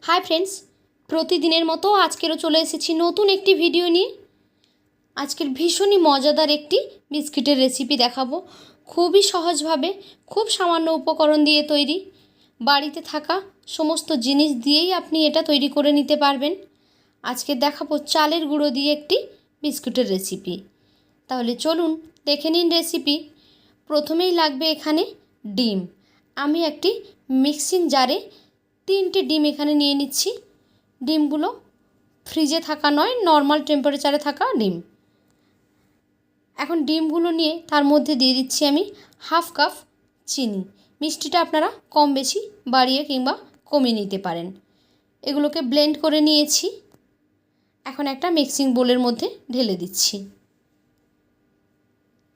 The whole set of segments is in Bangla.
हाय फ्रेंड्स प्रतिदिनेर मतो आजकेरो चले एसेछि नतून एकटी भिडियो निये। आजकेर भीषणই मजादार एकटी बिस्किटेर रेसिपि देखाबो। खूबই सहजभावे खूब सामान्य उपकरण दिए तैरी, बाड़ीते थाका समस्त जिनिस दिएई आपनि एटा तैरी करे निते पारबेन। आजके देखाबो चालेर गुঁড়ো दिए एकटी बिस्कुटेर रेसिपि। ताहले चलुन देखे निन रेसिपि। प्रथमेई लागबे एखाने डिम। आमी एकटी मिक्सिंग जारे 3टे डिम एखाने निये निচ্ছি। डिमगुलो फ्रिजे थाका नय, नर्माल टेम्पारेचारे थाका डिम। এখন ডিমগুলো নিয়ে তার মধ্যে দিয়ে দিচ্ছি আমি হাফ কাপ চিনি। মিষ্টিটা আপনারা কম বেশি বাড়িয়ে কিংবা কমিয়ে নিতে পারেন। এগুলোকে ব্লেন্ড করে নিয়েছি। এখন একটা মিক্সিং বোলের মধ্যে ঢেলে দিচ্ছি।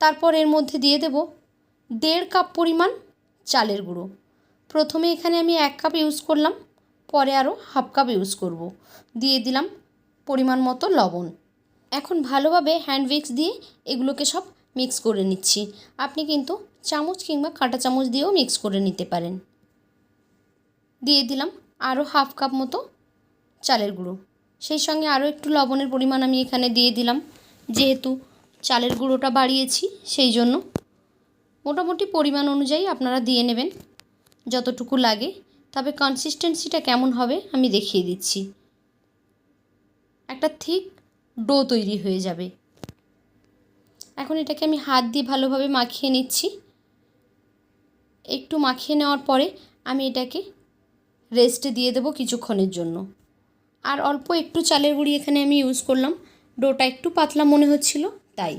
তারপর এর মধ্যে দিয়ে দেব 1.5 কাপ পরিমাণ চালের গুঁড়ো। প্রথমে এখানে আমি 1 কাপ ইউজ করলাম, পরে আরও হাফ কাপ ইউজ করব। দিয়ে দিলাম পরিমাণ মতো লবণ। এখন ভালোভাবে হ্যান্ড উইক্স দিয়ে এগুলোকে সব মিক্স করে নিচ্ছি। আপনি কিন্তু চামচ কিংবা কাঁটা চামচ দিয়েও মিক্স করে নিতে পারেন। দিয়ে দিলাম আরও হাফ কাপ মতো চালের গুঁড়ো। সেই সঙ্গে আরও একটু লবণের পরিমাণ আমি এখানে দিয়ে দিলাম, যেহেতু চালের গুঁড়োটা বাড়িয়েছি সেই জন্য মোটামুটি পরিমাণ অনুযায়ী আপনারা দিয়ে নেবেন যতটুকু লাগে। তবে কনসিস্টেন্সিটা কেমন হবে আমি দেখিয়ে দিচ্ছি। একটা ঠিক ডো তৈরি হয়ে যাবে। এখন এটাকে আমি হাত দিয়ে ভালোভাবে মাখিয়ে নিচ্ছি। একটু মাখিয়ে নেওয়ার পরে আমি এটাকে রেস্টে দিয়ে দেব কিছুক্ষণের জন্য। আর অল্প একটু চালের গুঁড়ি এখানে আমি ইউজ করলাম, ডোটা একটু পাতলা মনে হচ্ছিল তাই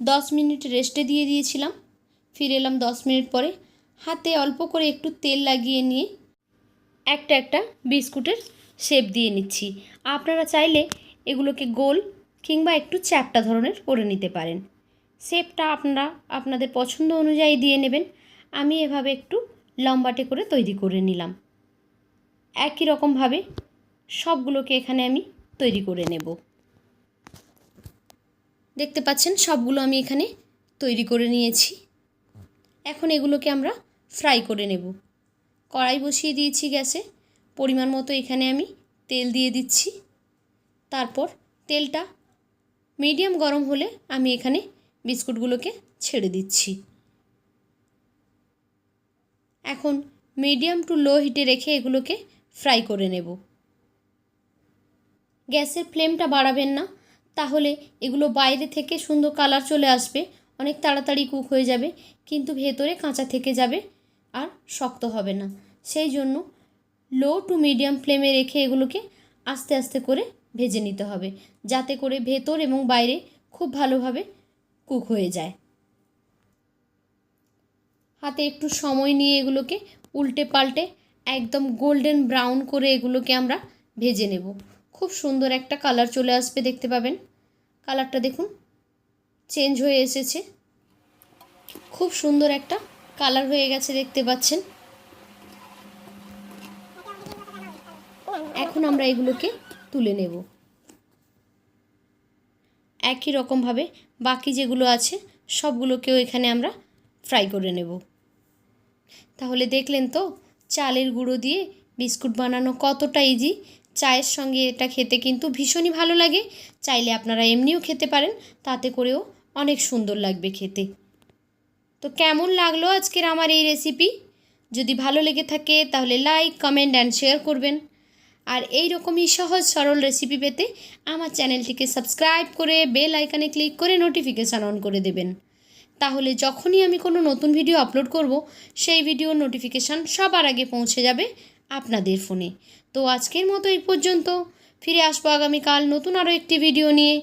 10 মিনিট রেস্টে দিয়ে দিয়েছিলাম। ফিরে এলাম 10 মিনিট পরে। হাতে অল্প করে একটু তেল লাগিয়ে নিয়ে একটা একটা বিস্কুটের শেপ দিয়ে নিচ্ছি। আপনারা চাইলে এগুলোকে গোল কিংবা একটু চ্যাপ্টা ধরনের করে নিতে পারেন। শেপটা আপনারা আপনাদের পছন্দ অনুযায়ী দিয়ে নেবেন। আমি এভাবে একটু লম্বাটে করে তৈরি করে নিলাম। একই রকমভাবে সবগুলোকে এখানে আমি তৈরি করে নেব। দেখতে পাচ্ছেন সবগুলো আমি এখানে তৈরি করে নিয়েছি। এখন এগুলোকে আমরা ফ্রাই করে নেব। কড়াই বসিয়ে দিয়েছি গ্যাসে। পরিমাণ মতো এখানে আমি তেল দিয়ে দিচ্ছি। তারপর তেলটা মিডিয়াম গরম হলে আমি এখানে বিস্কুটগুলোকে ছেড়ে দিচ্ছি। এখন মিডিয়াম টু লো হিটে রেখে এগুলোকে ফ্রাই করে নেব। গ্যাসের ফ্লেমটা বাড়াবেন না, তাহলে এগুলো বাইরে থেকে সুন্দর কালার চলে আসবে, অনেক তাড়াতাড়ি কুক হয়ে যাবে, কিন্তু ভেতরে কাঁচা থেকে যাবে আর শক্ত হবে না। সেই জন্য লো টু মিডিয়াম ফ্লেমে রেখে এগুলোকে আস্তে আস্তে করে ভেজে নিতে হবে, যাতে করে ভেতর এবং বাইরে খুব ভালোভাবে কুক হয়ে যায়। হাতে একটু সময় নিয়ে এগুলোকে উল্টে পাল্টে একদম গোল্ডেন ব্রাউন করে এগুলোকে আমরা ভেজে নেব। খুব সুন্দর একটা কালার চলে আসবে, দেখতে পাবেন। কালারটা দেখুন চেঞ্জ হয়ে এসেছে। খুব সুন্দর একটা কালার হয়ে গেছে, দেখতে পাচ্ছেন। এখন আমরা এগুলোকে তুলে নেব। একই রকমভাবে বাকি যেগুলো আছে সবগুলোকেও এখানে আমরা ফ্রাই করে নেব। তাহলে দেখলেন তো চালের গুঁড়ো দিয়ে বিস্কুট বানানো কতটা ইজি। চায়ের সঙ্গে এটা খেতে কিন্তু ভীষণই ভালো লাগে। চাইলে আপনারা এমনিও খেতে পারেন, তাতে করেও অনেক সুন্দর লাগবে খেতে। তো কেমন লাগলো আজকের আমার এই রেসিপি? যদি ভালো লেগে থাকে তাহলে লাইক, কমেন্ট অ্যান্ড শেয়ার করবেন। আর এই রকমই সহজ সরল রেসিপি পেতে আমার চ্যানেলটিকে সাবস্ক্রাইব করে বেল আইকনে ক্লিক করে নোটিফিকেশান অন করে দেবেন। তাহলে যখনই আমি কোনো নতুন ভিডিও আপলোড করব, সেই ভিডিওর নোটিফিকেশান সবার আগে পৌঁছে যাবে আপনাদের ফোনে। তো আজকের মতো এই পর্যন্ত। ফিরে আসবো আগামীকাল নতুন আরও একটি ভিডিও নিয়ে।